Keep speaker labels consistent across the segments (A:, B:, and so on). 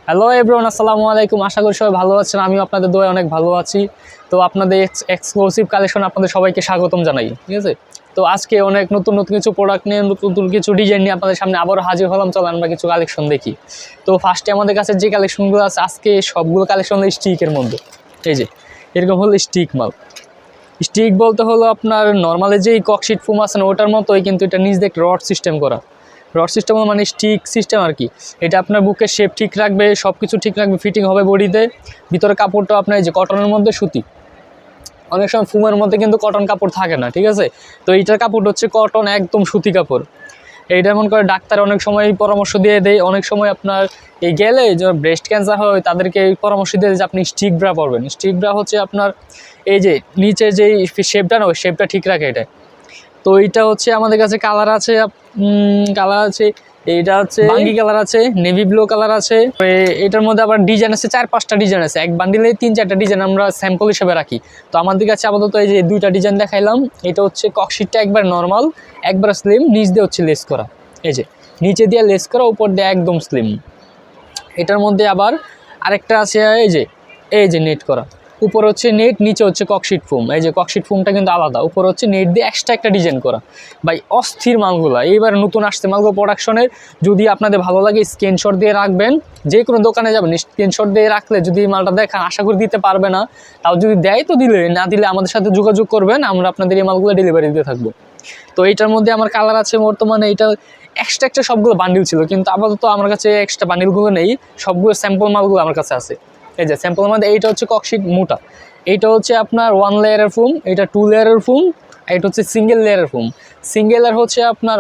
A: Hello everyone, আসসালামু আলাইকুম। আশা করি সবাই ভালো আছেন। আমিও আপনাদের দোয়ায় অনেক ভালো আছি। তো আপনাদের এক্সক্লুসিভ কালেকশন আপনাদের সবাইকে স্বাগতম জানাই। ঠিক আছে, তো আজকে অনেক নতুন নতুন কিছু প্রোডাক্ট নিয়ে, নতুন নতুন কিছু ডিজাইন নিয়ে আপনাদের সামনে আবারও হাজির হলাম। চলো আমরা কিছু কালেকশন দেখি। তো ফার্স্টে আমাদের কাছে যে কালেকশনগুলো আছে, আজকে সবগুলো কালেকশন হলো স্টিকের মধ্যে। এই যে এরকম হলো স্টিক মাল। স্টিক বলতে হলো আপনার নর্মালি যেই ককশিট ফোম আছে না, ওটার মতোই, কিন্তু এটা নিজ দিয়ে রড সিস্টেম করা। রড সিস্টেম মানে স্টিক সিস্টেম আর কি। এটা আপনার বুকের শেপ ঠিক রাখবে, সব কিছু ঠিক রাখবে, ফিটিং হবে বডিতে। ভিতরে কাপড়টা আপনার এই যে কটনের মধ্যে সুতি। অনেক সময় ফোমের মধ্যে কিন্তু কটন কাপড় থাকে না, ঠিক আছে। তো এইটার কাপড় হচ্ছে কটন, একদম সুতি কাপড়। এইটা মনে করে ডাক্তার অনেক সময় পরামর্শ দিয়ে দেয়। অনেক সময় আপনার এই গেলে যে ব্রেস্ট ক্যান্সার হয় তাদেরকে এই পরামর্শ দিয়ে যে আপনি স্টিক ব্রা পরবেন। স্টিক ব্রা হচ্ছে আপনার এই যে নিচের যেই শেপটা না, ওই শেপটা ঠিক রাখে এটা। তো এইটা হচ্ছে আমাদের কাছে কালার আছে, এইটা হচ্ছে বাঙ্গি কালার আছে, নেভি ব্লু কালার আছে। এটার মধ্যে আবার ডিজাইন আছে, 4-5টা ডিজাইন আছে। এক বান্ডিলে 3-4টা ডিজাইন আমরা স্যাম্পল হিসেবে রাখি। তো আমাদের কাছে আপাতত এই যে 2টা ডিজাইন দেখাইলাম। এটা হচ্ছে ককশিটটা একবার নর্মাল, একবার স্লিম, নিচ দিয়ে হচ্ছে লেস করা। এই যে নিচে দিয়ে লেস করা, উপর দিয়ে একদম স্লিম। এটার মধ্যে আবার আরেকটা আছে এই যে নেট করা। উপর হচ্ছে নেট, নিচে হচ্ছে ককশিট ফোম। এই যে ককশিট ফোমটা কিন্তু আলাদা, উপর হচ্ছে নেট দিয়ে এক্সট্রা একটা ডিজাইন করা। ভাই অস্থির মালগুলো, এইবার নতুন আসছে মালগুলো প্রোডাকশনের। যদি আপনাদের ভালো লাগে স্ক্রিনশট দিয়ে রাখবেন। যে কোনো দোকানে যাবেন, স্ক্রিনশট দিয়ে রাখলে যদি মালটা দেখান, আশা করি দিতে পারবে না। তাও যদি দেয় তো দিলে, না দিলে আমাদের সাথে যোগাযোগ করবেন, আমরা আপনাদের এই মালগুলো ডেলিভারি দিতে থাকবো। তো এইটার মধ্যে আমার কালার আছে বর্তমানে। এইটা এক্সট্রা সবগুলো বান্ডিল ছিল, কিন্তু আপাতত আমার কাছে এক্সট্রা বান্ডিলগুলো নেই। সবগুলো স্যাম্পল মালগুলো আমার কাছে আছে। এই যে স্যাম্পল মধ্যে এইটা হচ্ছে ককশিট মোটা। এইটা হচ্ছে আপনার 1 লেয়ারের ফোম, এটা 2 লেয়ারের ফোম, এটা হচ্ছে সিঙ্গেল লেয়ারের ফোম। সিঙ্গেল লেয়ার হচ্ছে আপনার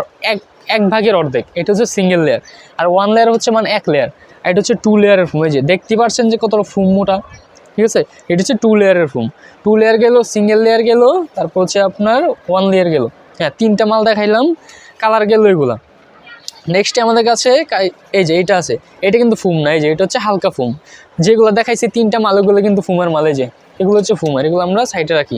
A: এক ভাগের অর্ধেক, এটা হচ্ছে সিঙ্গেল লেয়ার। আর 1 লেয়ার হচ্ছে মানে 1 লেয়ার। এটা হচ্ছে 2 লেয়ারের ফোম। এই যে দেখতে পাচ্ছেন যে কতটা ফোম মোটা, ঠিক আছে। এটা হচ্ছে 2 লেয়ারের ফোম। 2 লেয়ার গেল, সিঙ্গেল লেয়ার গেল, তারপর হচ্ছে আপনার 1 লেয়ার গেল। হ্যাঁ, 3টা মাল দেখাইলাম, কালার গেল এগুলা। নেক্সটে আমাদের কাছে এই যে এইটা আছে। এটা কিন্তু ফুম না, এই যে এটা হচ্ছে হালকা ফুম। যেগুলো দেখাইছি 3টা মাল, ওগুলো কিন্তু ফুমের মাল। এই যে এগুলো হচ্ছে ফুমের, এগুলো আমরা সাইডে রাখি।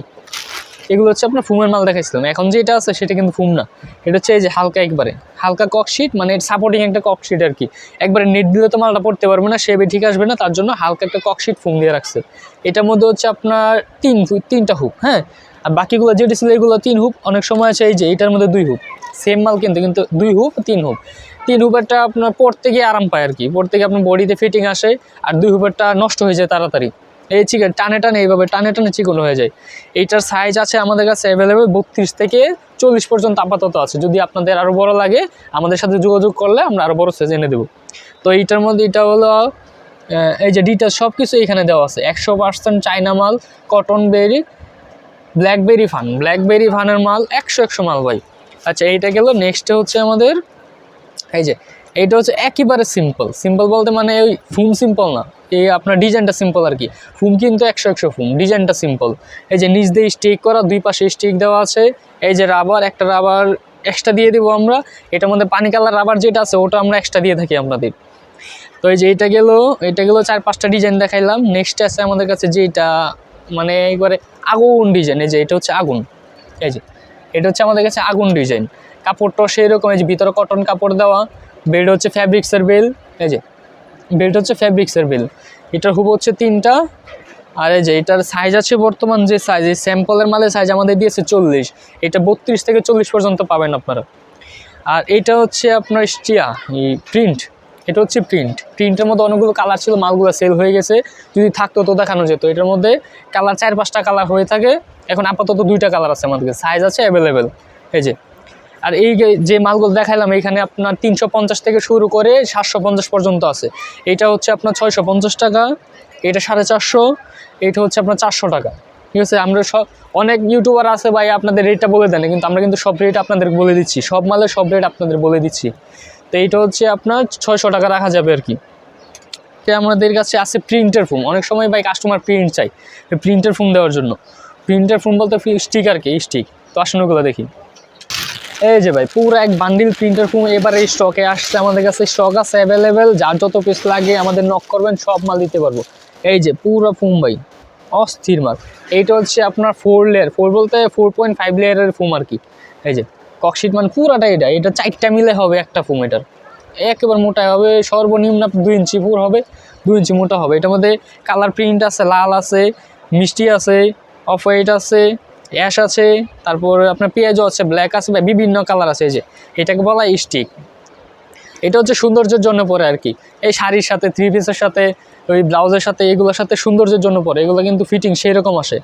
A: এগুলো হচ্ছে আপনার ফুমের মাল দেখাইছিলাম। এখন যেটা আছে সেটা কিন্তু ফুম না, এটা হচ্ছে এই যে হালকা, একবারে হালকা ককশিট, মানে সাপোর্টিং একটা ককশিট আর কি। একবারে নেট দিলে তো মালটা পড়তে পারবে না, শেবে ঠিক আসবে না, তার জন্য হালকা একটা ককশিট ফুম দিয়ে রাখছে। এটার মধ্যে হচ্ছে আপনার 3টা হুক। হ্যাঁ, আর বাকিগুলো যেটা ছিল এগুলো 3 হুক। অনেক সময় আছে এই যে এটার মধ্যে 2 হুক, সেম মাল কিন্তু 2 হুক 3 হুক। 3 হুপেরটা আপনার পড়তে গিয়ে আরাম পায় আর কি, পড়তে গিয়ে আপনার বডিতে ফিটিং আসে। আর 2 হুপেরটা নষ্ট হয়ে যায় তাড়াতাড়ি। এই চিকেন টানে এইভাবে টানে চিকন হয়ে যায়। এইটার সাইজ আছে আমাদের কাছে অ্যাভেলেবেল 32 থেকে 40 পর্যন্ত আপাতত আছে। যদি আপনাদের আরও বড় লাগে আমাদের সাথে যোগাযোগ করলে আমরা আরও বড় সাইজ এনে দেবো। তো এইটার মধ্যে এটা হলো এই যে ডিটেলস সব কিছু এখানে দেওয়া আছে। 100% চায়না মাল, কটন বেরি, ব্ল্যাকবেরি ফানের মাল, 100 মাল ভাই। আচ্ছা, এইটা গেল। নেক্সটে হচ্ছে আমাদের এই যে এইটা হচ্ছে একেবারে সিম্পল বলতে মানে ওই ফুম সিম্পল না, এই আপনার ডিজাইনটা সিম্পল আর কি। ফুম কিন্তু 100 ফুম, ডিজাইনটা সিম্পল। এই যে নিচ দিয়ে স্টিক করা, 2 পাশে স্টিক দেওয়া আছে। এই যে একটা রাবার এক্সট্রা দিয়ে দেবো আমরা। এটার মধ্যে পানি কালার রাবার যেটা আছে ওটা আমরা এক্সট্রা দিয়ে থাকি আপনাদের। তো এই যে এটা গেল 4-5টা ডিজাইন দেখাইলাম। নেক্সট আছে আমাদের কাছে যেটা মানে একবারে আগুন ডিজাইন। এই যে এটা হচ্ছে আগুন। এই যে এটা হচ্ছে আমাদের কাছে আগুন ডিজাইন। কাপড়টা সেই রকম, এই যে ভিতরে কটন কাপড় দেওয়া। বেল্ট হচ্ছে ফ্যাব্রিক্সের বেল। এই যে বেল্ট হচ্ছে ফ্যাব্রিক্সের বেল। এটার হুব হচ্ছে 3টা। আর এই যে এটার সাইজ আছে বর্তমান যে সাইজ, এই স্যাম্পলের মালের সাইজ আমাদের দিয়েছে 40। এটা 32 থেকে 40 পর্যন্ত পাবেন আপনারা। আর এটা হচ্ছে আপনার প্রিন্ট। এটা হচ্ছে প্রিন্টের মধ্যে অনেকগুলো কালার ছিল, মালগুলো সেল হয়ে গেছে। যদি থাকতো তো দেখানো যেত। এটার মধ্যে কালার 4-5টা কালার হয়ে থাকে। এখন আপাতত 2টা কালার আছে আমাদের, সাইজ আছে অ্যাভেলেবেল। এই যে আর এই যে মালগুলো দেখাইলাম এখানে আপনার 350 থেকে শুরু করে 750 পর্যন্ত আছে। এটা হচ্ছে আপনার 650 টাকা, এটা 450, এটা হচ্ছে আপনার 400 টাকা। ঠিক আছে, আমরা অনেক ইউটিউবার আছে ভাই আপনাদের রেটটা বলে দেন, কিন্তু আমরা কিন্তু সব রেট আপনাদের বলে দিচ্ছি, সব মালের সব রেট আপনাদের বলে দিচ্ছি। তো এইটা হচ্ছে আপনার 600 টাকা রাখা যাবে আর কি। আমাদের কাছে আছে প্রিন্টের ফোম। অনেক সময় ভাই কাস্টমার প্রিন্ট চাই, প্রিন্টের ফোম দেওয়ার জন্য। প্রিন্টের ফোম বলতে স্টিক আর কি, স্টিক। তো আসনগুলো দেখি। এই যে ভাই পুরো এক বান্ডিল প্রিন্টার ফোম এবারে স্টকে আসছে আমাদের কাছে। স্টক আছে অ্যাভেলেবেল, যার যত পিস লাগে আমাদের নক করবেন, সব মাল দিতে পারবো। এই যে পুরো ফোম ভাই, অস্থির মাল। এইটা হচ্ছে আপনার 4 লেয়ার, 4 বলতে 4.5 লেয়ারের ফোম আর কি। এই যে ককশিট মানে পুরাটা, এটা 4টা মিলে হবে একটা ফোম এটার। একেবারে মোটা হবে, সর্বনিম্ন 2 ইঞ্চি পুর হবে, 2 ইঞ্চি মোটা হবে। এটার মধ্যে কালার প্রিন্ট আছে, লাল আছে, মিষ্টি আছে, অফ হোয়াইট আছে, অ্যাশ আছে, তারপর আপনার পেঁয়াজও আছে, ব্ল্যাক আছে, বিভিন্ন কালার আছে। এই যে এটাকে বলা স্টিক। এটা হচ্ছে সৌন্দর্যের জন্য পরে আর কি, এই শাড়ির সাথে, 3 পিসের সাথে, ওই ব্লাউজের সাথে, এগুলোর সাথে সৌন্দর্যের জন্য পরে। এগুলো কিন্তু ফিটিং সেই রকম আসে।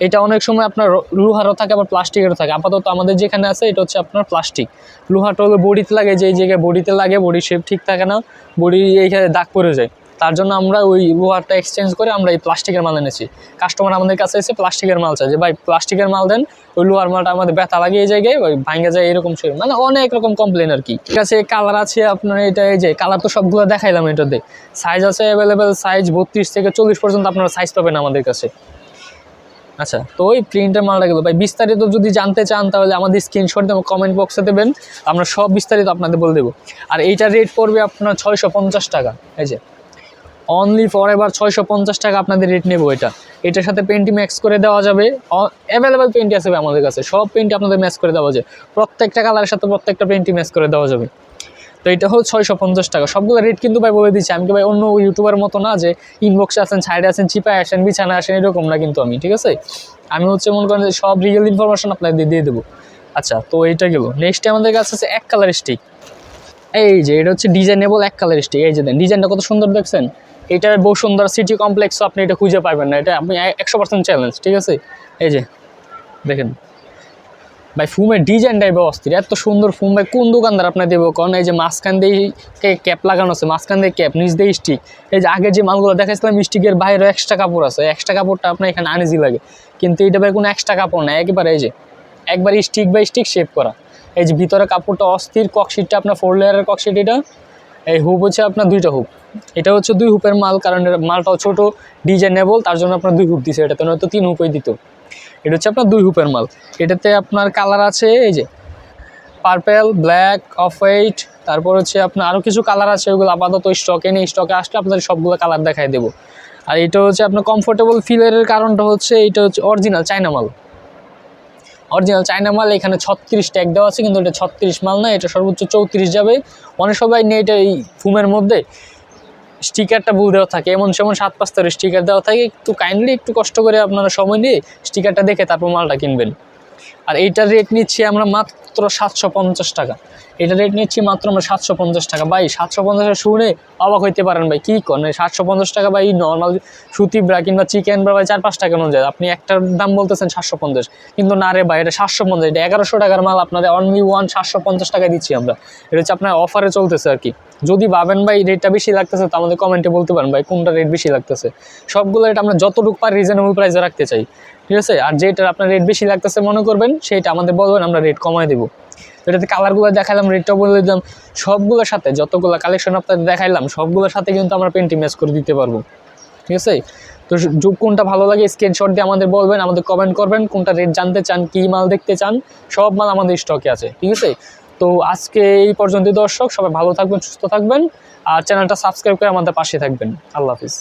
A: এটা অনেক সময় আপনার লোহারও থাকে, আবার প্লাস্টিকেরও থাকে। আপাতত আমাদের যেখানে আছে এটা হচ্ছে আপনার প্লাস্টিক। লোহাটা হলো বডিতে লাগে, যে জায়গায় বডিতে লাগে বডি শেপ ঠিক থাকে না, বডি এইখানে দাগ পড়ে যায়, তার জন্য আমরা ওই লোহারটা এক্সচেঞ্জ করে আমরা এই প্লাস্টিকের মাল এনেছি। কাস্টমার আমাদের কাছে এসে প্লাস্টিকের মাল চায় যে ভাই প্লাস্টিকের মাল দেন, ওই লোহার মালটা আমাদের ব্যথা লাগে এই জায়গায়, ওই ভাঙে যায়, এরকম মানে অনেক রকম কমপ্লেন আর কি। ঠিক আছে, কালার আছে আপনার, এটা এই যে কালার তো সবগুলো দেখাইলাম। এটাতে সাইজ আছে অ্যাভেলেবেল, সাইজ 32 থেকে 40 পর্যন্ত আপনারা সাইজ পাবেন আমাদের কাছে। আচ্ছা, তো ওই প্রিন্টের মালটা গেলো ভাই। বিস্তারিত যদি জানতে চান তাহলে আমাদের স্ক্রিনশট দিয়ে কমেন্ট বক্সে দেবেন, আমরা সব বিস্তারিত আপনাদের বলে দেবো। আর এইটার রেট পড়বে আপনার 650 টাকা। এই যে অনলি ফর এভার 650 টাকা আপনাদের রেট নেবো। এটার সাথে পেন্টি ম্যাক্স করে দেওয়া যাবে, অ্যাভেলেবেল পেন্টি আছে আমাদের কাছে, সব পেন্টি আপনাদের ম্যাচ করে দেওয়া যায়, প্রত্যেকটা কালারের সাথে প্রত্যেকটা পেন্টি ম্যাচ করে দেওয়া যাবে। তো এটা হলো 650 টাকা। সবগুলো রেট কিন্তু ভাই বলে দিচ্ছি আমি, কি ভাই অন্য ইউটিউবের মতো না যে ইনবক্সে আসেন, সাইডে আসেন, চিপায় আসেন, বিছানা আসেন, এরকম না কিন্তু আমি। ঠিক আছে, আমি হচ্ছে মনে করেন যে সব রিয়েল ইনফরমেশন আপনাদের দিয়ে দেবো। আচ্ছা, তো এইটা গেল। নেক্সট আমাদের কাছে আছে এক কালার স্টিক। এই যে এটা হচ্ছে ডিজাইনেবল এক কালার স্টিক। এই যে দেন ডিজাইনটা কত সুন্দর দেখছেন। এটা বসুন্ধরা সিটি কমপ্লেক্সও আপনি এটা খুঁজে পাবেন না, এটা আপনি 100% চ্যালেঞ্জ। ঠিক আছে, এই যে দেখেন ভাই, ফুমের ডিজাইনটাই অস্থির, এত সুন্দর ফুম ভাই কোন দোকানদার আপনার দেবো? কারণ এই যে মাঝখান দিয়ে ক্যাপ লাগানো আছে, মাঝখান দিয়ে ক্যাপ, নিচ দিয়ে স্টিক। এই যে আগে যে মালগুলো দেখাচ্ছিলাম স্টিকের বাইরে এক্সট্রা কাপড় আছে, এক্সট্রা কাপড়টা আপনার এখানে আনইজি লাগে, কিন্তু এটা ভাই কোনো এক্সট্রা কাপড় না, একেবারে এই যে একবার স্টিক বাই স্টিক শেপ করা। এই যে ভিতরে কাপড়টা অস্থির, ককশিটটা আপনার 4 লেয়ারের ককশিট। এটা এই হুপ হচ্ছে আপনার 2টা হুপ, এটা হচ্ছে 2 হুপের মাল, কারণ মালটাও ছোটো, ডিজাইনেবল, তার জন্য আপনার 2 হুপ দিছে, এটাতে নয়তো 3 হুপই দিত। এটা হচ্ছে আপনার 2 হুপের মাল। এটাতে আপনার কালার আছে এই যে পার্পেল, ব্ল্যাক, অফ হোয়াইট, তারপর হচ্ছে আপনার আরও কিছু কালার আছে, ওইগুলো আপাতত স্টকে নেই, স্টকে আসলে আপনাদের সবগুলো কালার দেখাই দেবো। আর এটা হচ্ছে আপনার কমফোর্টেবল ফিলের কারণটা হচ্ছে এটা হচ্ছে অরিজিনাল চায়না মাল। অরিজিনাল চায়না মাল, এখানে 36 ট্যাগ দেওয়া আছে, কিন্তু এটা 36 মাল না, এটা সর্বোচ্চ 34 যাবে। অনেক সবাই নেই এটা এই ফুমের মধ্যে স্টিকারটা ভুল দেওয়া থাকে, এমন সেমন 7-5 স্তরের স্টিকার দেওয়া থাকে। একটু কাইন্ডলি একটু কষ্ট করে আপনারা সময় নিয়ে স্টিকারটা দেখে তারপর মালটা কিনবেন। আর এইটার রেট নিচ্ছি আমরা মাত্র 750 টাকা। এটার রেট নিচ্ছি মাত্র আমরা 750 টাকা। ভাই 750 শুনে অবাক হইতে পারেন ভাই, কী করেন 750 টাকা? ভাই নর্মাল সুতি ব্রা কিংবা চিকেন ব্রা ভাই 4-5 টাকা কেন যায়, আপনি একটার দাম বলতেছেন 750, কিন্তু না রে ভাই, এটা 750, এটা 1100 টাকার মাল আপনাদের অনলি 750 টাকায় দিচ্ছি আমরা। এটা হচ্ছে আপনার অফারে চলতেছে আর কি। যদি ভাবেন ভাই রেটটা বেশি লাগতেছে তো আমাদের কমেন্টে বলতে পারেন ভাই কোনটা রেট বেশি লাগতেছে। সবগুলো রেট আমরা যতটুকু পারি রিজনেবল প্রাইসে রাখতে চাই। ঠিক আছে, আর যেটা আপনার রেট বেশি লাগতেছে মনে করবেন সেইটা আমাদের বলবেন, আমরা রেট কমায় দেবো। এটাতে কালারগুলো দেখালাম, রেটটাও বলে দিলাম, সবগুলোর সাথে যতগুলো কালেকশন আপনাদের দেখাইলাম সবগুলোর সাথে কিন্তু আমরা পেন্টি ম্যাচ করে দিতে পারবো। ঠিক আছে, তো কোনটা ভালো লাগে স্ক্রিনশট দিয়ে আমাদের বলবেন, আমাদের কমেন্ট করবেন, কোনটা রেট জানতে চান, কী মাল দেখতে চান, সব মাল আমাদের স্টকে আছে। ঠিক আছে, তো আজকে এই পর্যন্ত দর্শক, সবাই ভালো থাকবেন, সুস্থ থাকবেন, আর চ্যানেলটা সাবস্ক্রাইব করে আমাদের পাশে থাকবেন। আল্লাহ হাফিজ।